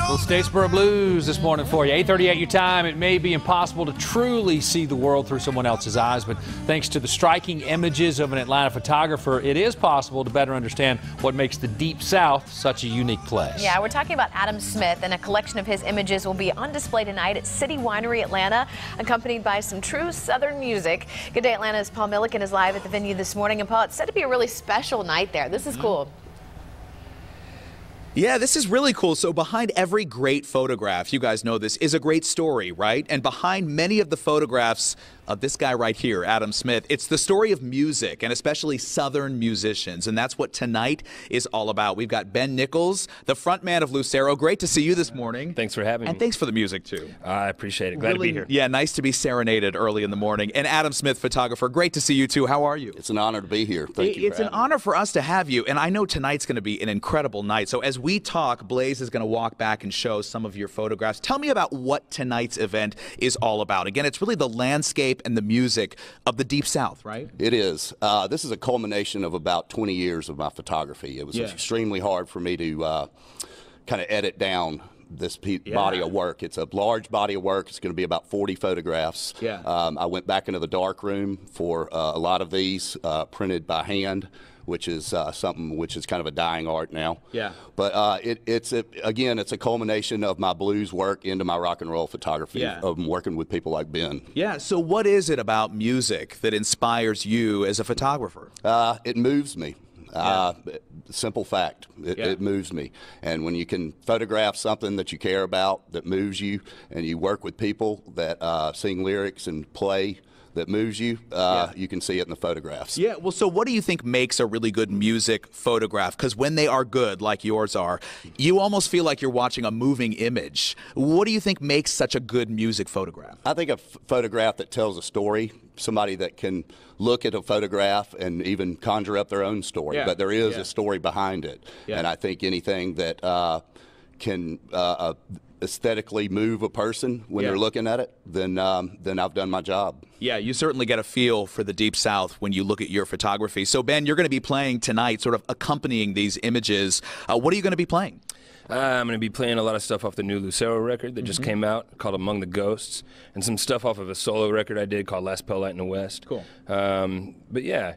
Little Statesboro Blues this morning for you. 8:38 your time. It may be impossible to truly see the world through someone else's eyes, but thanks to the striking images of an Atlanta photographer, it is possible to better understand what makes the Deep South such a unique place. Yeah, we're talking about Adam Smith, and a collection of his images will be on display tonight at City Winery Atlanta, accompanied by some true Southern music. Good Day Atlanta's Paul Milliken is live at the venue this morning, and Paul, it's said to be a really special night there. This is cool. Yeah, this is really cool. So behind every great photograph, you guys know this, is a great story, right? And behind many of the photographs of this guy right here, Adam Smith, it's the story of music, and especially Southern musicians. And that's what tonight is all about. We've got Ben Nichols, the front man of Lucero. Great to see you this morning. Thanks for having me. And thanks for the music, too. I appreciate it. Glad to be here. Yeah, nice to be serenaded early in the morning. And Adam Smith, photographer, great to see you, too. How are you? It's an honor to be here. Thank you. It's an honor for us to have you. And I know tonight's going to be an incredible night. So as we talk, Blaze is going to walk back and show some of your photographs. Tell me about what tonight's event is all about. Again, it's really the landscape and the music of the Deep South, right? It is. This is a culmination of about 20 years of my photography. It was extremely hard for me to kind of edit down this body of work. It's a large body of work. It's going to be about 40 photographs. Yeah. I went back into the dark room for a lot of these, printed by hand, which is something which is kind of a dying art now. Yeah. But it's a culmination of my blues work into my rock and roll photography, of working with people like Ben. Yeah, so what is it about music that inspires you as a photographer? It moves me. Simple fact, it moves me. And when you can photograph something that you care about, that moves you, and you work with people that sing lyrics and play that moves you, you can see it in the photographs. Yeah, well, so what do you think makes a really good music photograph? Because when they are good, like yours are, you almost feel like you're watching a moving image. What do you think makes such a good music photograph? I think a photograph that tells a story, somebody that can look at a photograph and even conjure up their own story, but there is a story behind it. And I think anything that can aesthetically move a person when they're looking at it, then I've done my job. Yeah, you certainly get a feel for the Deep South when you look at your photography. So, Ben, you're going to be playing tonight, sort of accompanying these images. What are you going to be playing? I'm going to be playing a lot of stuff off the new Lucero record that just came out called Among the Ghosts, and some stuff off of a solo record I did called Last Pale Light in the West. Cool. But yeah,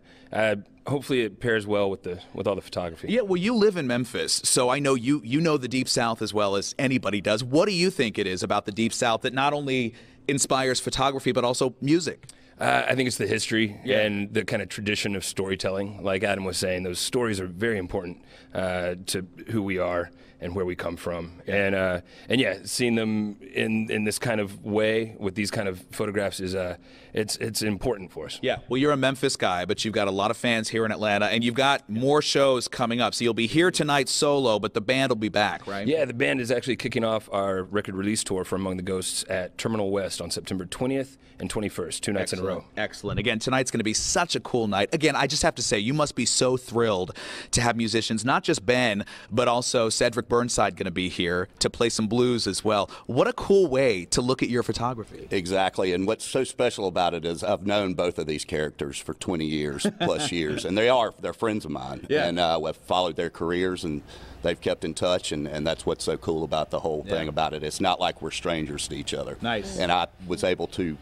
hopefully it pairs well with all the photography. Yeah, well, you live in Memphis, so I know you know the Deep South as well as anybody does. What do you think it is about the Deep South that not only inspires photography but also music? I think it's the history and the kind of tradition of storytelling. Like Adam was saying, those stories are very important to who we are and where we come from. And yeah, seeing them in this kind of way with these kind of photographs is it's important for us. Yeah, well, you're a Memphis guy, but you've got a lot of fans here in Atlanta, and you've got more shows coming up. So you'll be here tonight solo, but the band will be back, right? Yeah, the band is actually kicking off our record release tour for Among the Ghosts at Terminal West on September 20th and 21st, 2 nights in a row. Excellent. Again, tonight's going to be such a cool night. Again, I just have to say, you must be so thrilled to have musicians, not just Ben, but also Cedric Burnside going to be here to play some blues as well. What a cool way to look at your photography. Exactly. And what's so special about it is I've known both of these characters for 20 years plus years, and they're friends of mine. Yeah. And I've followed their careers, and they've kept in touch, and that's what's so cool about the whole thing about it. It's not like we're strangers to each other. Nice. And I was able to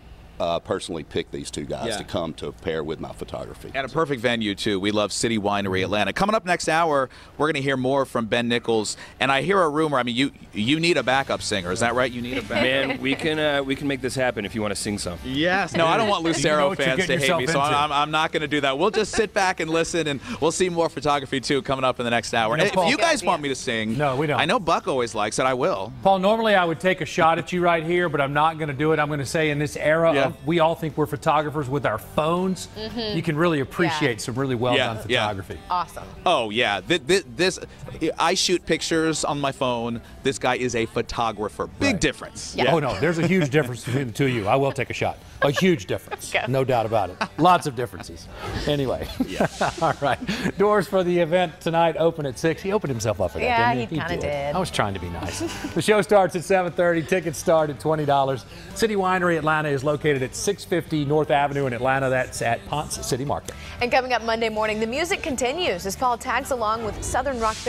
personally pick these two guys to come to pair with my photography. And a perfect venue, too. We love City Winery Atlanta. Coming up next hour, we're going to hear more from Ben Nichols. And I hear a rumor, I mean, you need a backup singer. Is that right? You need a backup? Man, we can make this happen if you want to sing some. Yes. No, I don't want Lucero fans to hate me, so I'm not going to do that. We'll just sit back and listen, and we'll see more photography, too, coming up in the next hour. And if you guys want me to sing, no, we don't. I know Buck always likes it. I will. Paul, normally I would take a shot at you right here, but I'm not going to do it. I'm going to say in this era, we all think we're photographers with our phones. You can really appreciate some really well-done photography. Awesome. Oh, yeah. I shoot pictures on my phone. This guy is a photographer. Big difference. Yeah. Oh, no, there's a huge difference between the two of you. I will take a shot. A huge difference. No doubt about it. Lots of differences. Anyway. All right. Doors for the event tonight open at 6. He opened himself up for that, didn't he? Yeah, he kind of did. I was trying to be nice. The show starts at 7:30. Tickets start at $20. City Winery Atlanta is located at 650 North Avenue in Atlanta. That's at Ponce City Market. And coming up Monday morning, the music continues as Paul tags along with Southern rock band